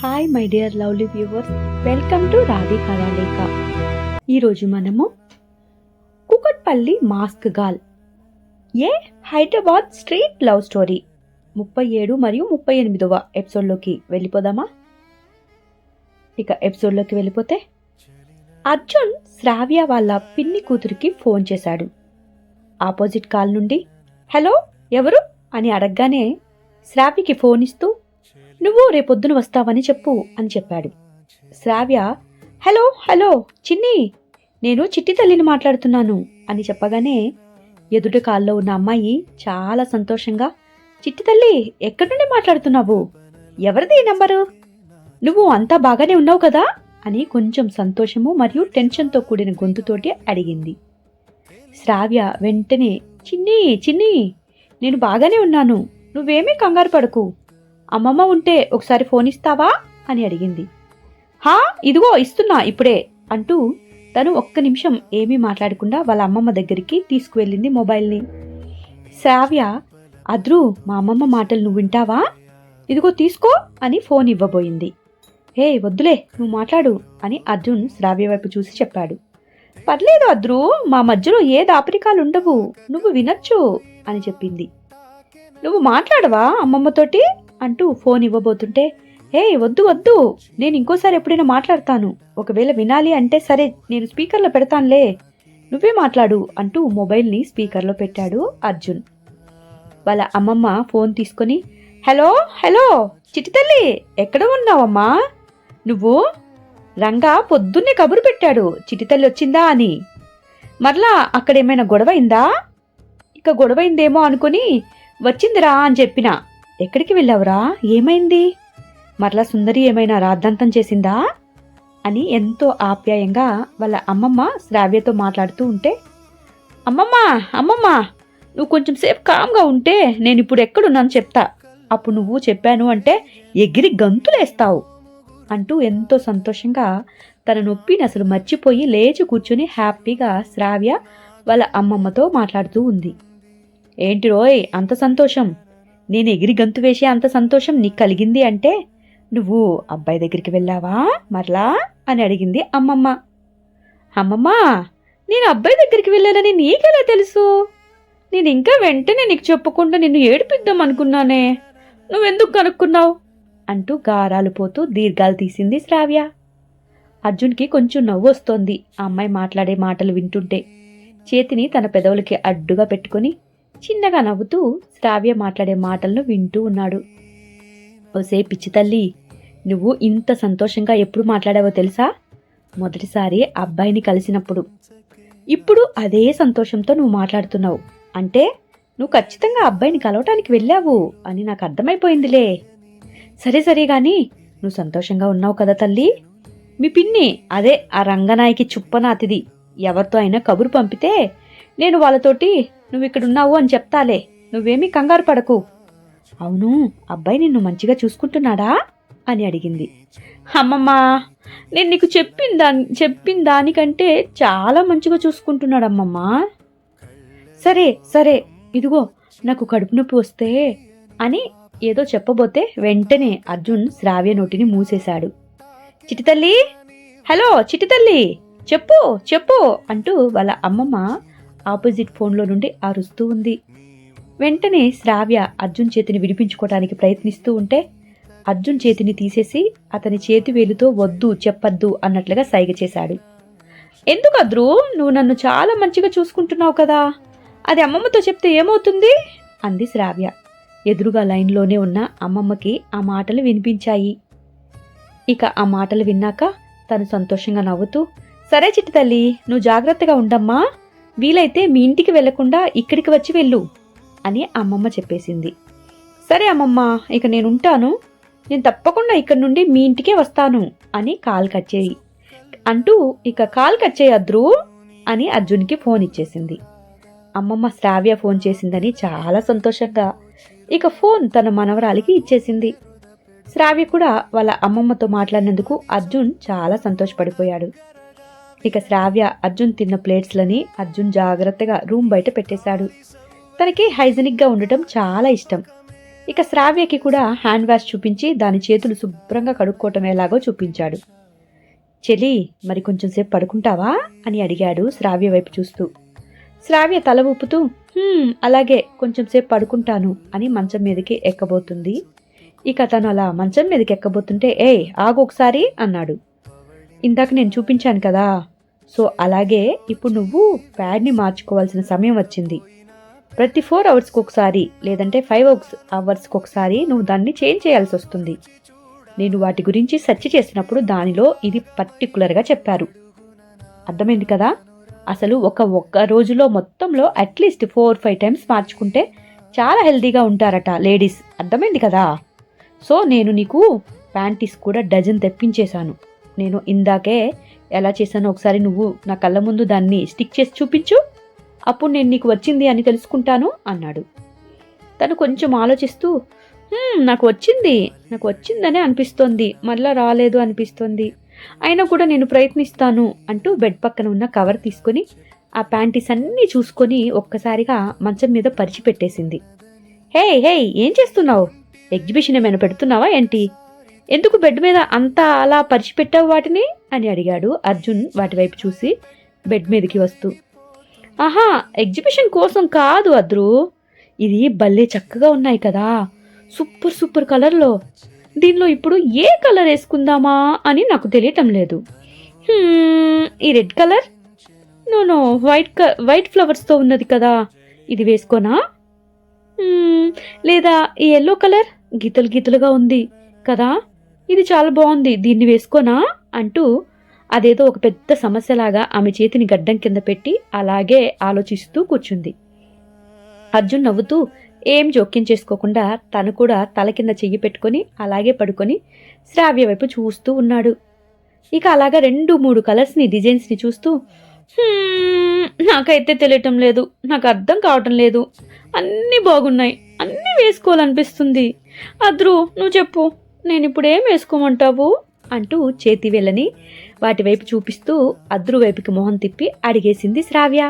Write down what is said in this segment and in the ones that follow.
Hi my dear lovely viewers, welcome to Radhe Kathalekha. ఈరోజు మనము Kukatpally mask gal a Hyderabad street love story 37 మరియు 38వ ఎపిసోడ్లోకి వెళ్ళిపోదామా? ఇక ఎపిసోడ్లోకి వెళ్ళిపోతే అర్జున్ శ్రావ్య వాళ్ళ పిన్ని కూతురికి ఫోన్ చేశాడు. ఆపోజిట్ కాల్ నుండి హలో ఎవరు అని అడగగానే శ్రావ్యకి ఫోన్ ఇస్తూ నువ్వు రేపొద్దున వస్తావని చెప్పు అని చెప్పాడు. శ్రావ్య హలో హలో చిన్ని, నేను చిట్టి తల్లిని మాట్లాడుతున్నాను అని చెప్పగానే ఎదుటి కాల్లో ఉన్న అమ్మాయి చాలా సంతోషంగా చిట్టి తల్లి ఎక్కడి నుండి మాట్లాడుతున్నావు, ఎవరిది ఈ నంబరు, నువ్వు అంతా బాగానే ఉన్నావు కదా అని కొంచెం సంతోషము మరియు టెన్షన్తో కూడిన గొంతుతోటి అడిగింది. శ్రావ్య వెంటనే చిన్ని చిన్ని నేను బాగానే ఉన్నాను, నువ్వేమీ కంగారు పడకు, అమ్మమ్మ ఉంటే ఒకసారి ఫోన్ ఇస్తావా అని అడిగింది. హా ఇదిగో ఇస్తున్నా ఇప్పుడే అంటూ తను ఒక్క నిమిషం ఏమీ మాట్లాడకుండా వాళ్ళ అమ్మమ్మ దగ్గరికి తీసుకువెళ్ళింది మొబైల్ని. శ్రావ్య అద్రు మా అమ్మమ్మ మాటలు నువ్వు వింటావా, ఇదిగో తీసుకో అని ఫోన్ ఇవ్వబోయింది. హే వద్దులే నువ్వు మాట్లాడు అని అర్జున్ శ్రావ్య వైపు చూసి చెప్పాడు. పర్లేదు అద్రు, మా మధ్యలో ఏ దాపరికాలు ఉండవు, నువ్వు వినొచ్చు అని చెప్పింది. నువ్వు మాట్లాడవా అమ్మమ్మతోటి అంటూ ఫోన్ ఇవ్వబోతుంటే హే వద్దు వద్దు, నేను ఇంకోసారి ఎప్పుడైనా మాట్లాడతాను, ఒకవేళ వినాలి అంటే సరే నేను స్పీకర్లో పెడతానులే, నువ్వే మాట్లాడు అంటూ మొబైల్ని స్పీకర్లో పెట్టాడు అర్జున్. వాళ్ళ అమ్మమ్మ ఫోన్ తీసుకొని హలో హలో చిట్టి తల్లి ఎక్కడ ఉన్నావమ్మా, నువ్వు రంగా పొద్దున్నే కబురు పెట్టాడు చిట్టి తల్లి వచ్చిందా అని, మరలా అక్కడేమైనా గొడవైందా, ఇక గొడవైందేమో అనుకుని వచ్చిందిరా అని చెప్పినా, ఎక్కడికి వెళ్ళావురా, ఏమైంది, మరలా సుందరి ఏమైనా రాద్ధాంతం చేసిందా అని ఎంతో ఆప్యాయంగా వాళ్ళ అమ్మమ్మ శ్రావ్యతో మాట్లాడుతూ ఉంటే అమ్మమ్మ అమ్మమ్మ నువ్వు కొంచెం సేపు కామ్గా ఉంటే నేను ఇప్పుడు ఎక్కడున్నాను చెప్తా, అప్పుడు నువ్వు చెప్పాను అంటే ఎగిరి గంతులేస్తావు అంటూ ఎంతో సంతోషంగా తన నొప్పిని అసలు మర్చిపోయి లేచి కూర్చొని హ్యాపీగా శ్రావ్య వాళ్ళ అమ్మమ్మతో మాట్లాడుతూ ఉంది. ఏంటి రోయ్ అంత సంతోషం, నేను ఎగిరి గంతు వేసే అంత సంతోషం నీకు కలిగింది అంటే నువ్వు అబ్బాయి దగ్గరికి వెళ్ళావా మరలా అని అడిగింది అమ్మమ్మ. అమ్మమ్మ నేను అబ్బాయి దగ్గరికి వెళ్ళానని నీకెలా తెలుసు, నేను ఇంకా వెంటనే నీకు చెప్పకుండా నిన్ను ఏడిపిద్దాం అనుకున్నానే, నువ్వెందుకు కనుక్కున్నావు అంటూ గారాలు పోతూ దీర్ఘాలు తీసింది శ్రావ్య. అర్జున్కి కొంచెం నవ్వు వస్తోంది ఆ అమ్మాయి మాట్లాడే మాటలు వింటుంటే. చేతిని తన పెదవులకి అడ్డుగా పెట్టుకుని చిన్నగా నవ్వుతూ శ్రావ్య మాట్లాడే మాటలను వింటూ ఉన్నాడు. ఓసే పిచ్చి తల్లి, నువ్వు ఇంత సంతోషంగా ఎప్పుడు మాట్లాడావో తెలుసా, మొదటిసారి అబ్బాయిని కలిసినప్పుడు, ఇప్పుడు అదే సంతోషంతో నువ్వు మాట్లాడుతున్నావు అంటే నువ్వు ఖచ్చితంగా అబ్బాయిని కలవటానికి వెళ్ళావు అని నాకు అర్థమైపోయిందిలే. సరే సరే గాని నువ్వు సంతోషంగా ఉన్నావు కదా తల్లి, మీ పిన్ని అదే ఆ రంగనాయకి చుప్పనాతిది ఎవరితో అయినా కబురు పంపితే నేను వాళ్ళతోటి నువ్వు ఇక్కడున్నావు అని చెప్తాలే, నువ్వేమీ కంగారు పడకు. అవును అబ్బాయి నిన్ను మంచిగా చూసుకుంటున్నాడా అని అడిగింది. అమ్మమ్మా నేను నీకు చెప్పిన దానికంటే చాలా మంచిగా చూసుకుంటున్నాడమ్మమ్మా. సరే సరే ఇదిగో నాకు కడుపు నొప్పి వస్తే అని ఏదో చెప్పబోతే వెంటనే అర్జున్ శ్రావ్య నోటిని మూసేశాడు. చిట్టి తల్లి హలో చిట్టి తల్లి చెప్పు చెప్పు అంటూ వాళ్ళ అమ్మమ్మ ఆపోజిట్ ఫోన్లో నుండి అరుస్తూ ఉంది. వెంటనే శ్రావ్య అర్జున్ చేతిని విడిపించుకోవడానికి ప్రయత్నిస్తూ ఉంటే అర్జున్ చేతిని తీసేసి అతని చేతి వేలుతో వద్దు చెప్పద్దు అన్నట్లుగా సైగ చేశాడు. ఎందుకు అద్రు, నువ్వు నన్ను చాలా మంచిగా చూసుకుంటున్నావు కదా, అది అమ్మమ్మతో చెప్తే ఏమవుతుంది అంది శ్రావ్య. ఎదురుగా లైన్లోనే ఉన్న అమ్మమ్మకి ఆ మాటలు వినిపించాయి. ఇక ఆ మాటలు విన్నాక తను సంతోషంగా నవ్వుతూ సరే చిట్టి తల్లి నువ్వు జాగ్రత్తగా ఉండమ్మా, వీలైతే మీ ఇంటికి వెళ్లకుండా ఇక్కడికి వచ్చి వెళ్ళు అని అమ్మమ్మ చెప్పేసింది. సరే అమ్మమ్మ ఇక నేనుంటాను, నేను తప్పకుండా ఇక్కడి నుండి మీ ఇంటికే వస్తాను అని కాల్ కట్ చేయి అంటూ ఇక కాల్ కట్ చేయద్రు అని అర్జున్కి ఫోన్ ఇచ్చేసింది. అమ్మమ్మ శ్రావ్య ఫోన్ చేసిందని చాలా సంతోషంగా ఇక ఫోన్ తన మనవరాలికి ఇచ్చేసింది. శ్రావ్య కూడా వాళ్ళ అమ్మమ్మతో మాట్లాడినందుకు అర్జున్ చాలా సంతోషపడిపోయాడు. ఇక శ్రావ్య అర్జున్ తిన్న ప్లేట్స్లని అర్జున్ జాగ్రత్తగా రూమ్ బయట పెట్టేశాడు. తనకి హైజెనిక్గా ఉండటం చాలా ఇష్టం. ఇక శ్రావ్యకి కూడా హ్యాండ్ వాష్ చూపించి దాని చేతులు శుభ్రంగా కడుక్కోవటం ఎలాగో చూపించాడు. చెలి, మరి కొంచెం సేపు పడుకుంటావా అని అడిగాడు శ్రావ్య వైపు చూస్తూ. శ్రావ్య తల ఊపుతూ అలాగే, కొంచెం సేపు పడుకుంటాను అని మంచం మీదకి ఎక్కబోతుంది. ఇక తను అలా మంచం మీదకి ఎక్కబోతుంటే ఆగు ఒకసారి అన్నాడు. ఇందాక నేను చూపించాను కదా, సో అలాగే ఇప్పుడు నువ్వు ప్యాడ్ని మార్చుకోవాల్సిన సమయం వచ్చింది. ప్రతి 4 అవర్స్కి ఒకసారి లేదంటే 5 అవర్స్కి ఒకసారి నువ్వు దాన్ని చేంజ్ చేయాల్సి వస్తుంది. నేను వాటి గురించి సెర్చ్ చేసినప్పుడు దానిలో ఇది పర్టికులర్గా చెప్పారు. అర్థమైంది కదా? అసలు ఒక్క రోజులో మొత్తంలో అట్లీస్ట్ 4-5 టైమ్స్ మార్చుకుంటే చాలా హెల్తీగా ఉంటారట లేడీస్. అర్థమైంది కదా? సో నేను నీకు ప్యాంటీస్ కూడా డజన్ తెప్పించేశాను. నేను ఇందాకే ఎలా చేశానో ఒకసారి నువ్వు నా కళ్ళ ముందు దాన్ని స్టిక్ చేసి చూపించు, అప్పుడు నేను నీకు వచ్చింది అని తెలుసుకుంటాను అన్నాడు. తను కొంచెం ఆలోచిస్తూ నాకు వచ్చిందనే అనిపిస్తోంది, మళ్ళా రాలేదు అనిపిస్తోంది, అయినా కూడా నేను ప్రయత్నిస్తాను అంటూ బెడ్ పక్కన ఉన్న కవర్ తీసుకొని ఆ ప్యాంటీస్ అన్నీ చూసుకొని ఒక్కసారిగా మంచం మీద పరిచిపెట్టేసింది. హే ఏం చేస్తున్నావు? ఎగ్జిబిషన్ ఏమైనా పెడుతున్నావా ఏంటి? ఎందుకు బెడ్ మీద అంతా అలా పరిచిపెట్టావు వాటిని అని అడిగాడు అర్జున్ వాటి వైపు చూసి బెడ్ మీదకి వస్తూ. ఆహా, ఎగ్జిబిషన్ కోసం కాదు అద్రు, ఇది భలే చక్కగా ఉన్నాయి కదా, సూపర్ కలర్లో. దీనిలో ఇప్పుడు ఏ కలర్ వేసుకుందామా అని నాకు తెలియటం లేదు. ఈ రెడ్ కలర్, నో వైట్ ఫ్లవర్స్తో ఉన్నది కదా, ఇది వేసుకోనా? లేదా ఈ ఎల్లో కలర్ గీతలుగా ఉంది కదా, ఇది చాలా బాగుంది, దీన్ని వేసుకోనా అంటూ అదేదో ఒక పెద్ద సమస్యలాగా ఆమె చేతిని గడ్డం కింద పెట్టి అలాగే ఆలోచిస్తూ కూర్చుంది. అర్జున్ నవ్వుతూ ఏం జోక్యం చేసుకోకుండా తను కూడా తల కింద చెయ్యి పెట్టుకొని అలాగే పడుకొని శ్రావ్య వైపు చూస్తూ ఉన్నాడు. ఇక అలాగా 2-3 కలర్స్ని డిజైన్స్ని చూస్తూ నాకైతే తెలియటం లేదు, నాకు అర్థం కావటం లేదు, అన్నీ బాగున్నాయి, అన్నీ వేసుకోవాలనిపిస్తుంది. అద్రు నువ్వు చెప్పు, నేను ఇప్పుడు ఏం వేసుకోమంటావు అంటూ చేతి వేళ్ళని వాటి వైపు చూపిస్తూ అద్రు వైపుకి మొహం తిప్పి అడిగేసింది శ్రావ్య.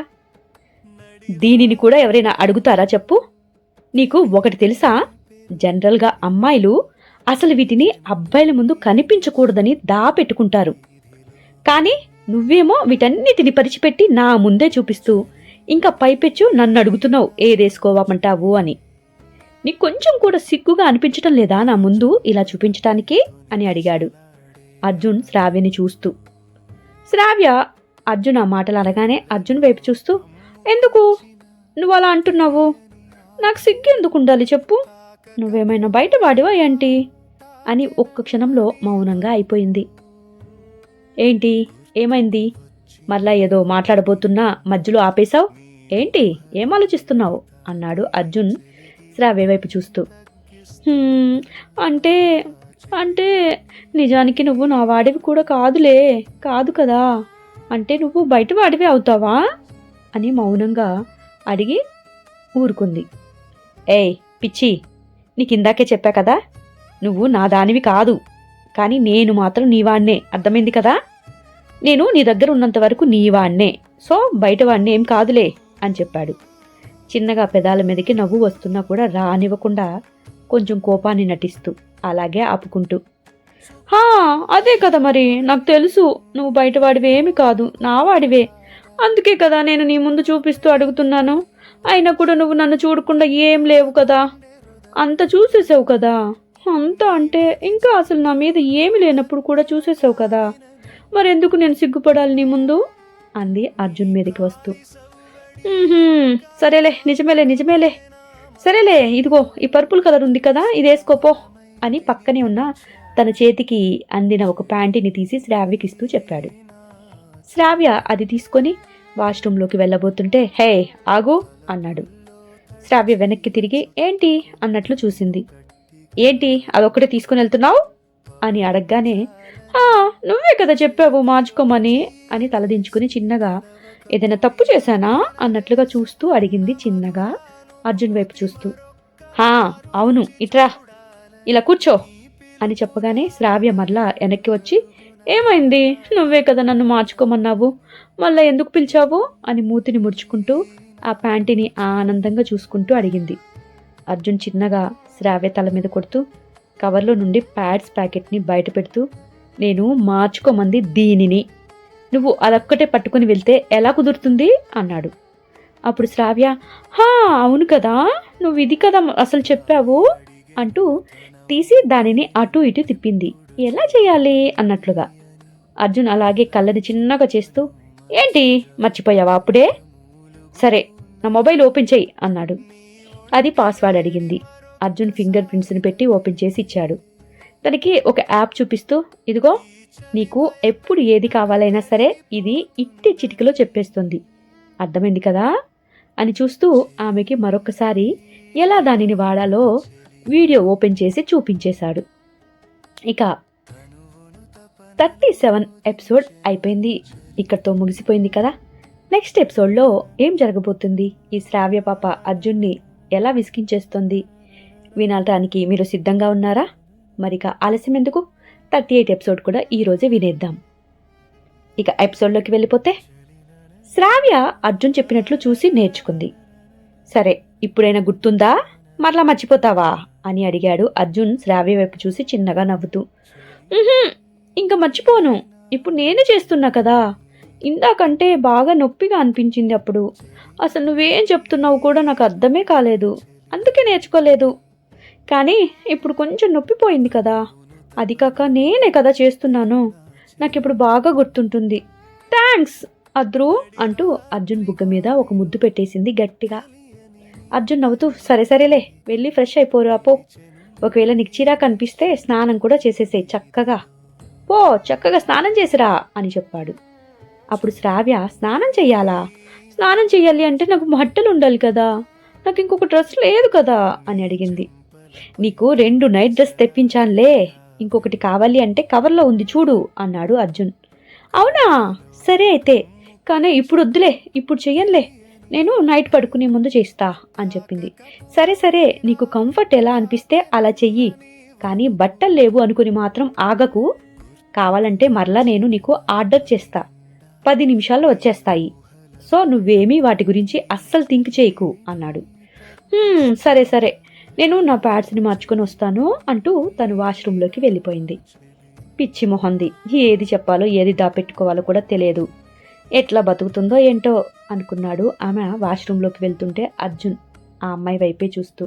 దీనిని కూడా ఎవరైనా అడుగుతారా చెప్పు? నీకు ఒకటి తెలుసా, జనరల్గా అమ్మాయిలు అసలు వీటిని అబ్బాయిల ముందు కనిపించకూడదని దాపెట్టుకుంటారు. కానీ నువ్వేమో వీటన్నిటిని పరిచిపెట్టి నా ముందే చూపిస్తూ ఇంకా పైపెచ్చు నన్ను అడుగుతున్నావు ఏదేసుకోవమంటావు అని. నీకు కొంచెం కూడా సిగ్గుగా అనిపించటం లేదా నా ముందు ఇలా చూపించటానికి అని అడిగాడు అర్జున్ శ్రావ్యని చూస్తూ. శ్రావ్య అర్జున్ ఆ మాటలు అనగానే అర్జున్ వైపు చూస్తూ, ఎందుకు నువ్వు అలా అంటున్నావు? నాకు సిగ్గు ఎందుకు ఉండాలి చెప్పు? నువ్వేమైనా బయట వాడివా ఏంటి అని ఒక్క క్షణంలో మౌనంగా అయిపోయింది. ఏంటి, ఏమైంది? మళ్ళా ఏదో మాట్లాడబోతున్నా మధ్యలో ఆపేశావు ఏంటి? ఏం ఆలోచిస్తున్నావు అన్నాడు అర్జున్ శ్రావ్య వైపు చూస్తూ. అంటే అంటే నిజానికి నువ్వు నా వాడివి కూడా కాదు కదా, అంటే నువ్వు బయట వాడివి అవుతావా అని మౌనంగా అడిగి ఊరుకుంది. పిచ్చి, నీకు ఇందాకే చెప్పా కదా, నువ్వు నా దానివి కాదు, కానీ నేను మాత్రం నీవాణ్ణే, అర్థమైంది కదా? నేను నీ దగ్గర ఉన్నంత వరకు నీవాణ్ణే, సో బయట వాణ్ణే ఏం కాదులే అని చెప్పాడు. చిన్నగా పెదాల మీదకి నవ్వు వస్తున్నా కూడా రానివ్వకుండా కొంచెం కోపాన్ని నటిస్తూ అలాగే ఆపుకుంటూ. అదే కదా మరి, నాకు తెలుసు నువ్వు బయటవాడివి ఏమి కాదు, నా వాడివే, అందుకే కదా నేను నీ ముందు చూపిస్తూ అడుగుతున్నాను. అయినా కూడా నువ్వు నన్ను చూడకుండా ఏం లేవు కదా, అంత చూసేసావు కదా, అంత అంటే ఇంకా అసలు నా మీద ఏమి లేనప్పుడు కూడా చూసేసావు కదా, మరెందుకు నేను సిగ్గుపడాలి నీ ముందు అంది అర్జున్ మీదకి వస్తూ. సరేలే, నిజమేలే, సరేలే, ఇదిగో ఈ పర్పుల్ కలర్ ఉంది కదా, ఇది వేసుకోపో అని పక్కనే ఉన్న తన చేతికి అందిన ఒక ప్యాంటీని తీసి శ్రావ్యకి ఇస్తూ చెప్పాడు. శ్రావ్య అది తీసుకొని వాష్రూమ్లోకి వెళ్ళబోతుంటే ఆగు అన్నాడు. శ్రావ్య వెనక్కి తిరిగి ఏంటి అన్నట్లు చూసింది. ఏంటి అదొక్కటే తీసుకుని వెళ్తున్నావు అని అడగగానే నువ్వే కదా చెప్పావు మార్చుకోమని అని తలదించుకుని చిన్నగా ఏదైనా తప్పు చేశానా అన్నట్లుగా చూస్తూ అడిగింది చిన్నగా అర్జున్ వైపు చూస్తూ. అవును, ఇట్రా, ఇలా కూర్చో అని చెప్పగానే శ్రావ్య మరలా వెనక్కి వచ్చి ఏమైంది, నువ్వే కదా నన్ను మార్చుకోమన్నావు, మళ్ళా ఎందుకు పిలిచావు అని మూతిని ముడుచుకుంటూ ఆ ప్యాంటీని ఆనందంగా చూసుకుంటూ అడిగింది. అర్జున్ చిన్నగా శ్రావ్య తల మీద కొడుతూ కవర్లో నుండి ప్యాడ్స్ ప్యాకెట్ని బయట పెడుతూ, నేను మార్చుకోమంది దీనిని, నువ్వు అదొక్కటే పట్టుకుని వెళ్తే ఎలా కుదురుతుంది అన్నాడు. అప్పుడు శ్రావ్య, హా అవును కదా, నువ్వు ఇది కదా అసలు చెప్పావు అంటూ తీసి దానిని అటు ఇటు తిప్పింది. ఎలా చేయాలి అన్నట్లుగా. అర్జున్ అలాగే కళ్ళని చిన్నగా చేస్తూ, ఏంటి మర్చిపోయావా అప్పుడే? సరే నా మొబైల్ ఓపెన్ చెయ్యి అన్నాడు. అది పాస్వర్డ్ అడిగింది. అర్జున్ ఫింగర్ ప్రింట్స్ని పెట్టి ఓపెన్ చేసి ఇచ్చాడు. తనకి ఒక యాప్ చూపిస్తూ, ఇదిగో నీకు ఎప్పుడు ఏది కావాలైనా సరే ఇది ఇట్టి చిటికలో చెప్పేస్తుంది, అర్థమైంది కదా అని చూస్తూ ఆమెకి మరొకసారి ఎలా దానిని వాడాలో వీడియో ఓపెన్ చేసి చూపించేశాడు. ఇక 37 ఎపిసోడ్ అయిపోయింది. ఇక్కడితో ముగిసిపోయింది కదా. నెక్స్ట్ ఎపిసోడ్లో ఏం జరగబోతుంది? ఈ శ్రావ్య పాప అర్జున్ని ఎలా విసిగించేస్తుంది వినడానికి మీరు సిద్ధంగా ఉన్నారా? మరిక ఆలస్యం ఎందుకు, 38 ఎపిసోడ్ కూడా ఈరోజే వినేద్దాం. ఇక ఎపిసోడ్లోకి వెళ్ళిపోతే, శ్రావ్య అర్జున్ చెప్పినట్లు చూసి నేర్చుకుంది. సరే ఇప్పుడైనా గుర్తుందా, మరలా మర్చిపోతావా అని అడిగాడు అర్జున్ శ్రావ్య వైపు చూసి చిన్నగా నవ్వుతూ. ఇంకా మర్చిపోను, ఇప్పుడు నేనే చేస్తున్నా కదా, ఇందాకంటే బాగా నొప్పిగా అనిపించింది అప్పుడు, అసలు నువ్వేం చెప్తున్నావు కూడా నాకు అర్థమే కాలేదు, అందుకే నేర్చుకోలేదు, కానీ ఇప్పుడు కొంచెం నొప్పిపోయింది కదా, అది కాక నేనే కదా చేస్తున్నాను, నాకు ఇప్పుడు బాగా గుర్తుంటుంది, థ్యాంక్స్ అద్రు అంటూ అర్జున్ బుగ్గ మీద ఒక ముద్దు పెట్టేసింది గట్టిగా. అర్జున్ నవ్వుతూ, సరే సరేలే వెళ్ళి ఫ్రెష్ అయిపోరు అపో, ఒకవేళ నీకు చిరాకు అనిపిస్తే స్నానం కూడా చేసేసే, చక్కగా పో, చక్కగా స్నానం చేసిరా అని చెప్పాడు. అప్పుడు శ్రావ్య, స్నానం చెయ్యాలా? స్నానం చెయ్యాలి అంటే నాకు బట్టలు ఉండాలి కదా, నాకు ఇంకొక డ్రెస్ లేదు కదా అని అడిగింది. నీకు 2 నైట్ డ్రెస్ తెప్పించానులే, ఇంకొకటి కావాలి అంటే కవర్లో ఉంది చూడు అన్నాడు అర్జున్. అవునా, సరే అయితే, కానీ ఇప్పుడు వద్దులే, ఇప్పుడు చెయ్యనులే, నేను నైట్ పడుకునే ముందు చేస్తా అని చెప్పింది. సరే సరే నీకు కంఫర్ట్ ఎలా అనిపిస్తే అలా చెయ్యి, కానీ బట్టలు లేవు అనుకుని మాత్రం ఆగకు, కావాలంటే మరలా నేను నీకు ఆర్డర్ చేస్తా, 10 నిమిషాల్లో వచ్చేస్తాయి, సో నువ్వేమీ వాటి గురించి అస్సలు థింక్ చేయకు అన్నాడు. సరే సరే నేను నా ప్యాడ్స్ని మార్చుకొని వస్తాను అంటూ తను వాష్రూమ్లోకి వెళ్ళిపోయింది. పిచ్చి మొహంది, ఏది చెప్పాలో ఏది దాపెట్టుకోవాలో కూడా తెలియదు, ఎట్లా బతుకుతుందో ఏంటో అనుకున్నాడు ఆమె వాష్రూమ్లోకి వెళ్తుంటే అర్జున్ ఆ అమ్మాయి వైపే చూస్తూ.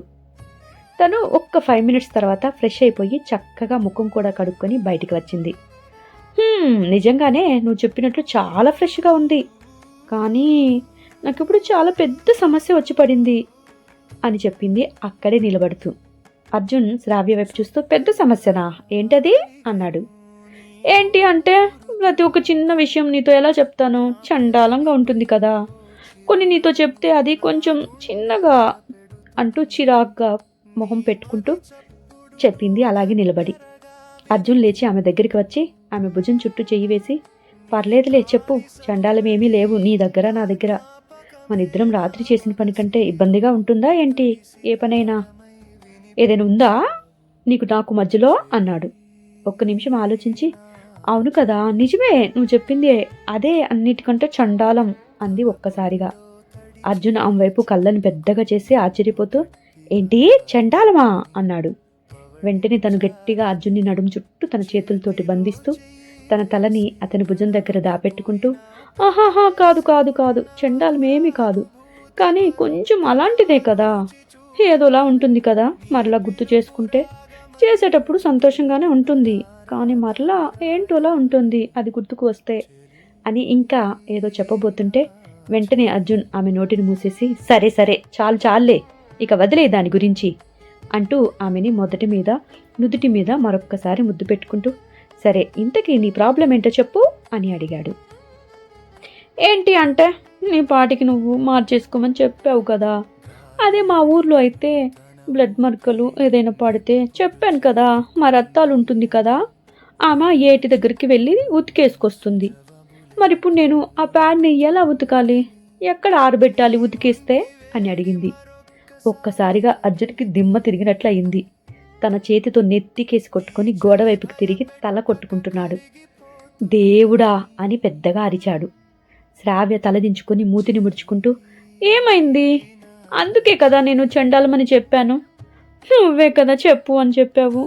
తను ఒక్క 5 మినిట్స్ తర్వాత ఫ్రెష్ అయిపోయి చక్కగా ముఖం కూడా కడుక్కొని బయటికి వచ్చింది. నిజంగానే నువ్వు చెప్పినట్లు చాలా ఫ్రెష్గా ఉంది, కానీ నాకు ఇప్పుడు చాలా పెద్ద సమస్య వచ్చి పడింది అని చెప్పింది అక్కడే నిలబడుతూ. అర్జున్ శ్రావ్య వైపు చూస్తూ, పెద్ద సమస్యనా, ఏంటది అన్నాడు. ఏంటి అంటే, ప్రతి ఒక్క చిన్న విషయం నీతో ఎలా చెప్తాను, చండాలంగా ఉంటుంది కదా, కొన్ని నీతో చెప్తే అది కొంచెం చిన్నగా అంటూ చిరాగ్గా మొహం పెట్టుకుంటూ చెప్పింది అలాగే నిలబడి. అర్జున్ లేచి ఆమె దగ్గరికి వచ్చి ఆమె భుజం చుట్టూ చెయ్యి వేసి, పర్లేదులే చెప్పు, చండాలమేమీ లేవు నీ దగ్గర నా దగ్గర, మన ఇద్దరం రాత్రి చేసిన పని కంటే ఇబ్బందిగా ఉంటుందా ఏంటి, ఏ పనైనా ఏదైనా ఉందా నీకు నాకు మధ్యలో అన్నాడు. ఒక్క నిమిషం ఆలోచించి, అవును కదా నిజమే, నువ్వు చెప్పింది అదే అన్నిటికంటే చండాలం అంది ఒక్కసారిగా. అర్జున్ ఆమె వైపు కళ్ళని పెద్దగా చేసి ఆశ్చర్యపోతూ, ఏంటి చండాలమా అన్నాడు. వెంటనే తను గట్టిగా అర్జున్ని నడుము చుట్టూ తన చేతులతోటి బంధిస్తూ తన తలని అతని భుజం దగ్గర దాపెట్టుకుంటూ, ఆహాహా కాదు కాదు కాదు, చండాలమేమీ కాదు, కానీ కొంచెం అలాంటిదే కదా, ఏదోలా ఉంటుంది కదా, మరలా గుర్తు చేసుకుంటే, చేసేటప్పుడు సంతోషంగానే ఉంటుంది, కానీ మరలా ఏంటోలా ఉంటుంది అది గుర్తుకు వస్తే అని ఇంకా ఏదో చెప్పబోతుంటే వెంటనే అర్జున్ ఆమె నోటిని మూసేసి, సరే సరే చాలు చాలులే, ఇక వదిలే దాని గురించి అంటూ ఆమెని నుదుటి మీద మరొక్కసారి ముద్దు పెట్టుకుంటూ, సరే ఇంతకీ నీ ప్రాబ్లం ఏంటో చెప్పు అని అడిగాడు. ఏంటి అంటే, నీ పాటికి నువ్వు మార్చేసుకోమని చెప్పావు కదా, అదే మా ఊర్లో అయితే బ్లడ్ మరకలు ఏదైనా పడితే చెప్పాను కదా, మా రత్తాలు ఉంటుంది కదా, ఆమె ఏటి దగ్గరికి వెళ్ళి ఉతికేసుకొస్తుంది, మరి ఇప్పుడు నేను ఆ ప్యాడ్ని ఎలా ఉతకాలి, ఎక్కడ ఆరబెట్టాలి ఉతికేస్తే అని అడిగింది. ఒక్కసారిగా అర్జున్కి దిమ్మ తిరిగినట్లయింది. తన చేతితో నెత్తికేసి కొట్టుకొని గోడ వైపుకి తిరిగి తల కొట్టుకుంటున్నాడు. దేవుడా అని పెద్దగా అరిచాడు. శ్రావ్య తలదించుకొని మూతిని ముడుచుకుంటూ, ఏమైంది, అందుకే కదా నేను చండాలమని చెప్పాను, నువ్వే కదా చెప్పు అని చెప్పావు.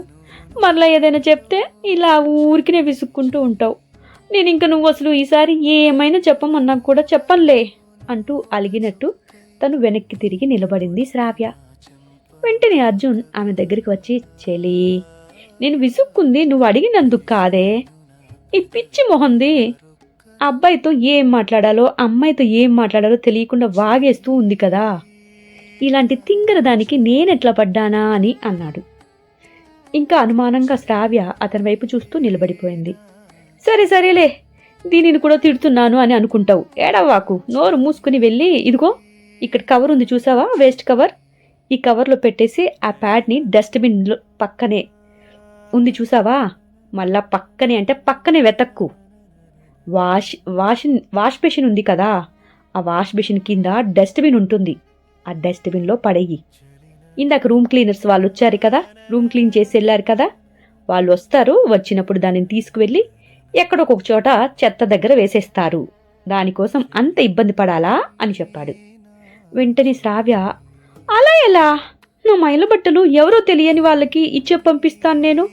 మరలా ఏదైనా చెప్తే ఇలా ఊరికినే విసుక్కుంటూ ఉంటావు. నేను ఇంక నువ్వు అసలు ఈసారి ఏమైనా చెప్పమన్నా కూడా చెప్పనులే అంటూ అలిగినట్టు తను వెనక్కి తిరిగి నిలబడింది శ్రావ్య. వెంటనే అర్జున్ ఆమె దగ్గరికి వచ్చి, చెలి, నేను విసుక్కుంది నువ్వు అడిగినందుకు కాదే. ఈ పిచ్చి మొహంది అబ్బాయితో ఏం మాట్లాడాలో అమ్మాయితో ఏం మాట్లాడాలో తెలియకుండా వాగేస్తూ ఉంది కదా, ఇలాంటి తింగర దానికి నేనెట్లా పడ్డానా అని అన్నాడు. ఇంకా అనుమానంగా శ్రావ్య అతని వైపు చూస్తూ నిలబడిపోయింది. సరే సరేలే, దీనిని కూడా తిడుతున్నాను అని అనుకుంటావు, ఏడవ్వాకు, నోరు మూసుకుని వెళ్ళి ఇదిగో ఇక్కడ కవర్ ఉంది చూసావా, వేస్ట్ కవర్, ఈ కవర్లో పెట్టేసి ఆ ప్యాడ్ని డస్ట్బిన్లో పక్కనే ఉంది చూసావా, మళ్ళా పక్కనే అంటే పక్కనే వెతక్కు. వాష్ బేసిన్ ఉంది కదా, ఆ వాష్ బేసిన్ కింద డస్ట్బిన్ ఉంటుంది, ఆ డస్ట్బిన్లో పడేయి. ఇందాక రూమ్ క్లీనర్స్ వాళ్ళు వచ్చారు కదా, రూమ్ క్లీన్ చేసి వెళ్ళారు కదా, వాళ్ళు వస్తారు, వచ్చినప్పుడు దానిని తీసుకువెళ్ళి ఎక్కడొక చోట చెత్త దగ్గర వేసేస్తారు, దానికోసం అంత ఇబ్బంది పడాలా అని చెప్పాడు. వెంటనే శ్రావ్య, అలా ఎలా, నా మైల బట్టలు ఎవరో తెలియని వాళ్ళకి ఇచ్చే పంపిస్తాను నేను,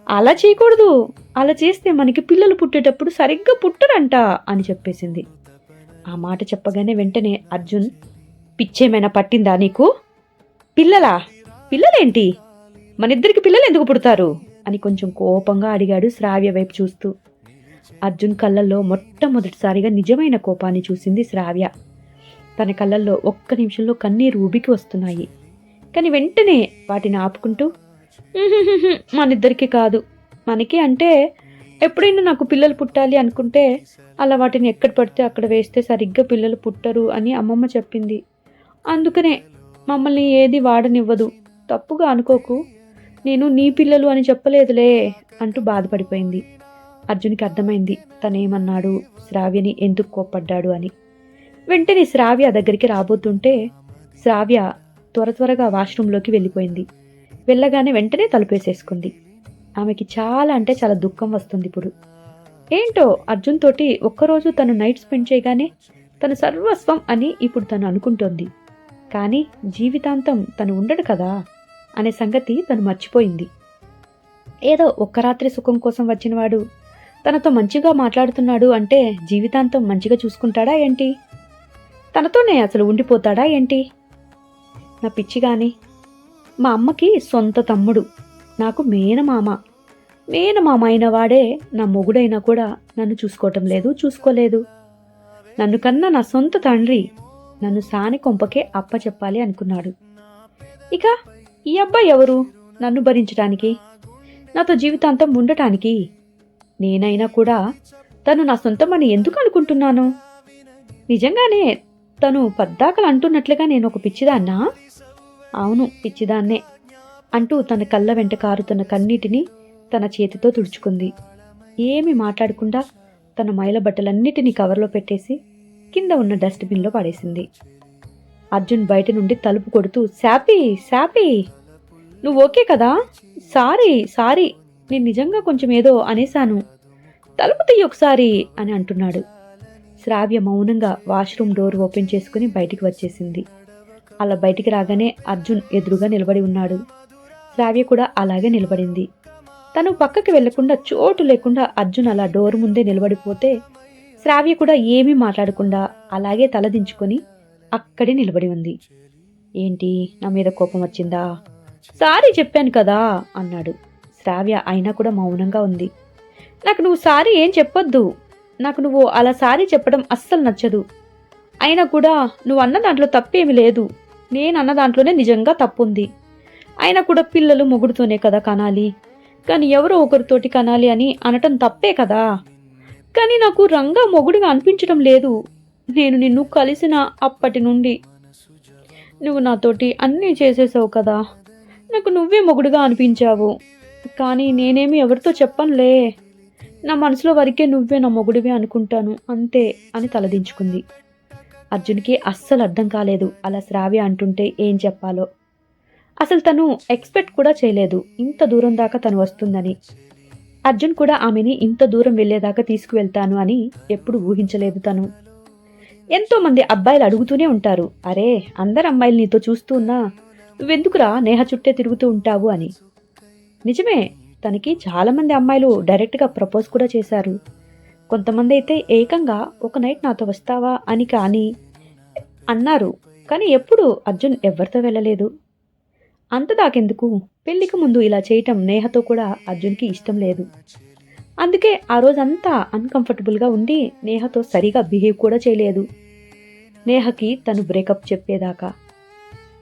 అలా చేయకూడదు, అలా చేస్తే మనకి పిల్లలు పుట్టేటప్పుడు సరిగ్గా పుట్టరంట అని చెప్పేసింది. ఆ మాట చెప్పగానే వెంటనే అర్జున్, పిచ్చేమైనా పట్టిందా నీకు, పిల్లలేంటి, మనిద్దరికి పిల్లలు ఎందుకు పుడతారు అని కొంచెం కోపంగా అడిగాడు శ్రావ్య వైపు చూస్తూ. అర్జున్ కళ్ళల్లో మొట్టమొదటిసారిగా నిజమైన కోపాన్ని చూసింది శ్రావ్య. తన కళ్ళల్లో ఒక్క నిమిషంలో కన్నీరు ఉబికి వస్తున్నాయి. కానీ వెంటనే వాటిని ఆపుకుంటూ, మనిద్దరికి కాదు, మనకి అంటే ఎప్పుడైనా నాకు పిల్లలు పుట్టాలి అనుకుంటే అలా వాటిని ఎక్కడ పడితే అక్కడ వేస్తే సరిగ్గా పిల్లలు పుట్టరు అని అమ్మమ్మ చెప్పింది, అందుకనే మమ్మల్ని ఏది వాడనివ్వదు, తప్పుగా అనుకోకు, నేను నీ పిల్లలు అని చెప్పలేదులే అంటూ బాధపడిపోయింది. అర్జున్కి అర్థమైంది తనేమన్నాడు, శ్రావ్యని ఎందుకు కోప్పడ్డాడు అని. వెంటనే శ్రావ్య దగ్గరికి రాబోతుంటే శ్రావ్య త్వరగా వాష్రూంలోకి వెళ్ళిపోయింది. వెళ్ళగానే వెంటనే తలుపేసేసుకుంది. ఆమెకి చాలా అంటే చాలా దుఃఖం వస్తుంది ఇప్పుడు. ఏంటో అర్జున్ తోటి ఒక్కరోజు తను నైట్ స్పెండ్ చేయగానే తను సర్వస్వం అని ఇప్పుడు తను అనుకుంటోంది. కానీ జీవితాంతం తను ఉండడు కదా అనే సంగతి తను మర్చిపోయింది. ఏదో ఒక్క రాత్రి సుఖం కోసం వచ్చినవాడు తనతో మంచిగా మాట్లాడుతున్నాడు అంటే జీవితాంతం మంచిగా చూసుకుంటాడా ఏంటి, తనతోనే అసలు ఉండిపోతాడా ఏంటి. నా పిచ్చిగాని, మా అమ్మకి సొంత తమ్ముడు, నాకు మేనమామ అయిన వాడే నా మొగుడైనా కూడా నన్ను చూసుకోవటం లేదు, చూసుకోలేదు. నన్ను కన్నా నా సొంత తండ్రి నన్ను సాని కొంపకే అప్పచెప్పాలి అనుకున్నాడు. ఇక ఈ అబ్బాయి ఎవరు నన్ను భరించడానికి, నాతో జీవితాంతం ఉండటానికి. నేనైనా కూడా తను నా సొంతమని ఎందుకు అనుకుంటున్నాను. నిజంగానే తను పద్దాకలు అంటున్నట్లుగా నేను ఒక పిచ్చిదాన్నా? అవును, పిచ్చిదాన్నే అంటూ తన కళ్ళ వెంట కారుతున్న కన్నీటిని తన చేతితో తుడుచుకుంది. ఏమీ మాట్లాడకుండా తన మైల బట్టలన్నిటినీ కవర్లో పెట్టేసి కింద ఉన్న డస్ట్బిన్లో పడేసింది. అర్జున్ బయట నుండి తలుపు కొడుతూ, శాపీ, నువ్వు ఓకే కదా, సారీ, నేను నిజంగా కొంచెం ఏదో అనేశాను, తలుపు తీయి ఒకసారి అని అంటున్నాడు. శ్రావ్య మౌనంగా వాష్రూమ్ డోర్ ఓపెన్ చేసుకుని బయటికి వచ్చేసింది. అలా బయటికి రాగానే అర్జున్ ఎదురుగా నిలబడి ఉన్నాడు. శ్రావ్య కూడా అలాగే నిలబడింది. తను పక్కకి వెళ్లకుండా చోటు లేకుండా అర్జున్ అలా డోర్ ముందే నిలబడిపోతే శ్రావ్య కూడా ఏమీ మాట్లాడకుండా అలాగే తలదించుకొని అక్కడే నిలబడి ఉంది. ఏంటి, నా మీద కోపం వచ్చిందా? సారీ చెప్పాను కదా అన్నాడు. శ్రావ్య అయినా కూడా మౌనంగా ఉంది. నాకు నువ్వు సారీ ఏం చెప్పొద్దు, నాకు నువ్వు అలా సారీ చెప్పడం అస్సలు నచ్చదు. అయినా కూడా నువ్వు అన్న దాంట్లో తప్పేమీ లేదు, నేను అన్న దాంట్లోనే నిజంగా తప్పుంది. అయినా కూడా పిల్లలు మొగుడుతోనే కదా కనాలి, కానీ ఎవరో ఒకరితోటి కనాలి అని అనటం తప్పే కదా. కానీ నాకు రంగా మొగుడిగా అనిపించడం లేదు. నేను నిన్ను కలిసిన అప్పటి నుండి నువ్వు నాతోటి అన్నీ చేసేసావు కదా, నాకు నువ్వే మొగుడుగా అనిపించావు. కానీ నేనేమి ఎవరితో చెప్పనులే, నా మనసులో వరకే నువ్వే నా మొగుడివే అనుకుంటాను అంతే అని తలదించుకుంది. అర్జున్కి అస్సలు అర్థం కాలేదు అలా శ్రావ్య అంటుంటే ఏం చెప్పాలో. అసలు తను ఎక్స్పెక్ట్ కూడా చేయలేదు ఇంత దూరం దాకా తను వస్తుందని. అర్జున్ కూడా ఆమెని ఇంత దూరం వెళ్లేదాకా తీసుకువెళ్తాను అని ఎప్పుడు ఊహించలేదు తను. ఎంతో మంది అబ్బాయిలు అడుగుతూనే ఉంటారు, అరే అందరు అమ్మాయిలు నీతో చూస్తూ ఉన్నా నువ్వెందుకురా నేహ చుట్టే తిరుగుతూ ఉంటావు అని. నిజమే, తనకి చాలామంది అమ్మాయిలు డైరెక్ట్గా ప్రపోజ్ కూడా చేశారు. కొంతమంది అయితే ఏకంగా ఒక నైట్ నాతో వస్తావా అని కానీ అన్నారు. కానీ ఎప్పుడు అర్జున్ ఎవరితో వెళ్ళలేదు. అంత దాకెందుకు, పెళ్లికి ముందు ఇలా చేయటం నేహతో కూడా అర్జున్కి ఇష్టం లేదు. అందుకే ఆ రోజంతా అన్కంఫర్టబుల్గా ఉండి నేహతో సరిగా బిహేవ్ కూడా చేయలేదు, నేహకి తను బ్రేకప్ చెప్పేదాకా.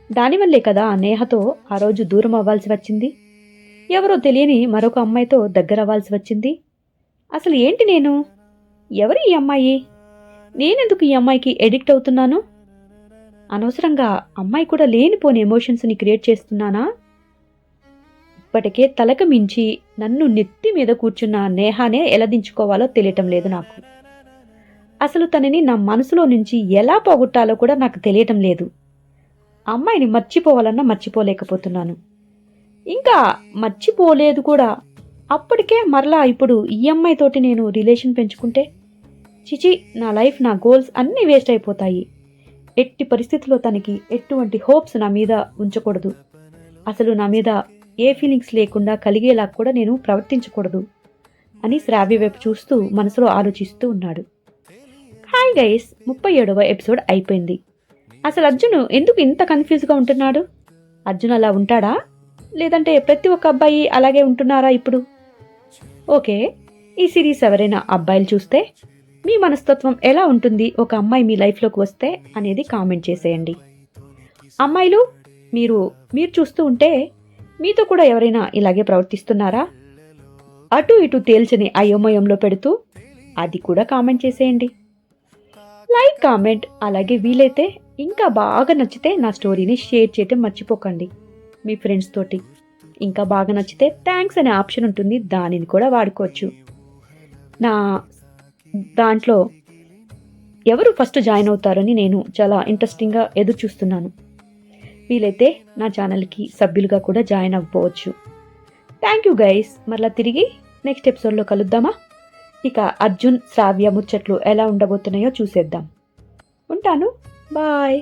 దానివల్లే కదా నేహతో ఆ రోజు దూరం అవ్వాల్సి వచ్చింది. ఎవరో తెలియని మరొక అమ్మాయితో దగ్గర అవ్వాల్సి వచ్చింది. అసలు ఏంటి నేను? ఎవరు ఈ అమ్మాయి? నేనెందుకు ఈ అమ్మాయికి ఎడిక్ట్ అవుతున్నాను? అనవసరంగా అమ్మాయి కూడా లేనిపోని ఎమోషన్స్ని క్రియేట్ చేస్తున్నానా? ఇప్పటికే తలకు మించి నన్ను నెత్తి మీద కూర్చున్న నేహానే ఎలా దించుకోవాలో తెలియటం లేదు నాకు. అసలు తనని నా మనసులో నుంచి ఎలా పోగొట్టాలో కూడా నాకు తెలియటం లేదు. అమ్మాయిని మర్చిపోవాలన్నా మర్చిపోలేకపోతున్నాను. ఇంకా మర్చిపోలేదు కూడా. అప్పటికే మరలా ఇప్పుడు ఈ అమ్మాయితోటి నేను రిలేషన్ పెంచుకుంటే చిచి, నా లైఫ్, నా గోల్స్ అన్నీ వేస్ట్ అయిపోతాయి. ఎట్టి పరిస్థితుల్లో తనకి ఎటువంటి హోప్స్ నా మీద ఉంచకూడదు. అసలు నా మీద ఏ ఫీలింగ్స్ లేకుండా కలిగేలా కూడా నేను ప్రవర్తించకూడదు అని శ్రావ్య వైపు చూస్తూ మనసులో ఆలోచిస్తూ ఉన్నాడు. హాయ్ గైస్, 37వ ఎపిసోడ్ అయిపోయింది. అసలు అర్జున్ ఎందుకు ఇంత కన్ఫ్యూజ్గా ఉంటున్నాడు? అర్జున్ అలా ఉంటాడా, లేదంటే ప్రతి ఒక్క అబ్బాయి అలాగే ఉంటున్నారా ఇప్పుడు? ఓకే, ఈ సిరీస్ ఎవరైనా అబ్బాయిలు చూస్తే మీ మనస్తత్వం ఎలా ఉంటుంది ఒక అమ్మాయి మీ లైఫ్లోకి వస్తే అనేది కామెంట్ చేసేయండి. అమ్మాయిలు, మీరు చూస్తూ ఉంటే మీతో కూడా ఎవరైనా ఇలాగే ప్రవర్తిస్తున్నారా? అటు ఇటు తేల్చని అయోమయంలో పెడుతూ అది కూడా కామెంట్ చేసేయండి. లైక్, కామెంట్, అలాగే వీలైతే ఇంకా బాగా నచ్చితే నా స్టోరీని షేర్ చేయటం మర్చిపోకండి మీ ఫ్రెండ్స్ తోటి. ఇంకా బాగా నచ్చితే థ్యాంక్స్ అనే ఆప్షన్ ఉంటుంది, దానిని కూడా వాడుకోవచ్చు. నా దాంట్లో ఎవరు ఫస్ట్ జాయిన్ అవుతారని నేను చాలా ఇంట్రెస్టింగ్గా ఎదురు చూస్తున్నాను. వీలైతే నా ఛానల్కి సభ్యులుగా కూడా జాయిన్ అవ్వవచ్చు. Thank you guys. మరలా తిరిగి నెక్స్ట్ ఎపిసోడ్లో కలుద్దామా? ఇక అర్జున్ శ్రావ్య ముచ్చట్లు ఎలా ఉండబోతున్నాయో చూసేద్దాం. ఉంటాను, బాయ్.